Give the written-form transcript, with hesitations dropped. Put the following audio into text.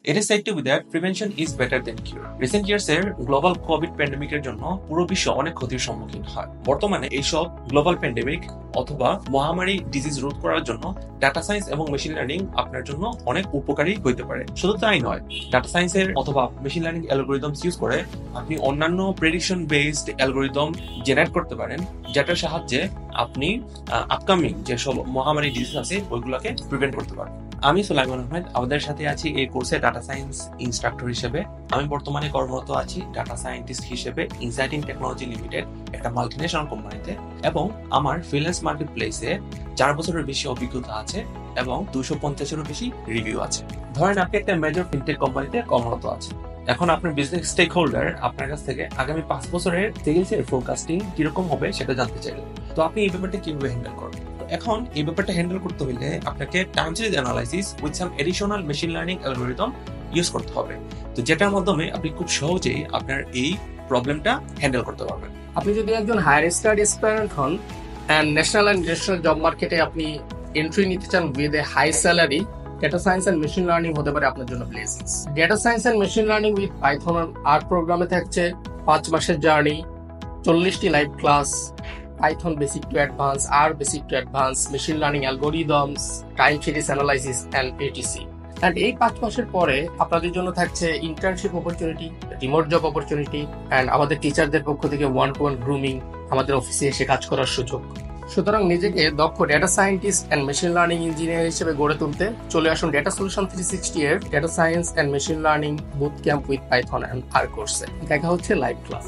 It is said to be that prevention is better than cure. Recent years এর global Covid প্যান্ডেমিকের জন্য পুরো বিশ্ব অনেক ক্ষতির সম্মুখীন হয়। বর্তমানে এইসব গ্লোবাল প্যান্ডেমিক অথবা মহামারী ডিজিজ রোধ করার জন্য ডাটা সায়েন্স এবং মেশিন লার্নিং আপনার জন্য অনেক উপকারী হইতে পারে। শুধু তাই নয়, ডাটা সায়েন্সের অথবা মেশিন লার্নিং অ্যালগোরিদমস ইউজ করে আপনি অন্যান্য প্রেডিকশন বেসড অ্যালগোরিদম জেনারেট করতে পারেন, যেটার সাহায্যে আপনি আপকামিং যেসব মহামারী ডিজিজ আছে ওইগুলোকে প্রিভেন্ট করতে পারবেন। আমি সুলাইমান আহমেদ, আমাদের সাথে আছি এই কোর্সে ডাটা সায়েন্স ইনস্ট্রাক্টর হিসেবে। আমি বর্তমানে কর্মরত আছি ডাটা সায়েন্টিস্ট হিসেবে ইনসাইটিং টেকনোলজি লিমিটেড, একটা মাল্টিনেশনাল কোম্পানিতে, এবং আমার ফ্রিল্যান্স মার্কেট প্লেসে 4 বছরের বেশি অভিজ্ঞতা আছে এবং 250-এরও বেশি রিভিউ আছে। ধরেন আপনি একটা মেজর ফিনটেক কোম্পানিতে কর্মরত আছেন। এখন আপনার বিজনেস স্টেক হোল্ডার আপনার কাছ থেকে আগামী 5 বছরের সেলস এর ফোরকাস্টিং কিরকম হবে সেটা জানতে চাইলেন। তো আপনি এই ব্যাপারটা কিভাবে হ্যান্ডেল করবেন? এখন এই ব্যাপারটা হ্যান্ডেল করতে হলে আপনাকে time series analysis with some additional machine learning algorithm use করতে হবে, তো যেটার মাধ্যমে আপনি খুব সহজেই আপনার এই প্রবলেমটা হ্যান্ডেল করতে পারবেন। আপনি যদি একজন হায়ার স্টাডি অ্যাসপিরেন্ট হন and national and international job মার্কেটে আপনি এন্ট্রি নিতে চান with a high salary, data science and machine learning হতে পারে আপনার জন্য places. Data science and machine learning with Python R প্রোগ্রামে থাকছে 5 মাসের জার্নি, 40টি live class, Python basic to advance, R basic to advance, machine learning algorithms, time series analysis and ETC. And এই 5 মাসের পরে আপনাদের জন্য থাকছে internship opportunity, remote job opportunity, and আমাদের টিচারদের পক্ষ থেকে 1-to-1 গ্রুমিং, আমাদের অফিসে এসে কাজ করার সুযোগ। সুতরাং নিজেকে দক্ষ data scientist and machine learning engineer হিসেবে গড়ে তুলতে চলে আসুন ডেটা সলিউশন 360 এর data science and machine learning boot camp with Python and R কোর্সে। দেখা হচ্ছে লাইভ ক্লাস।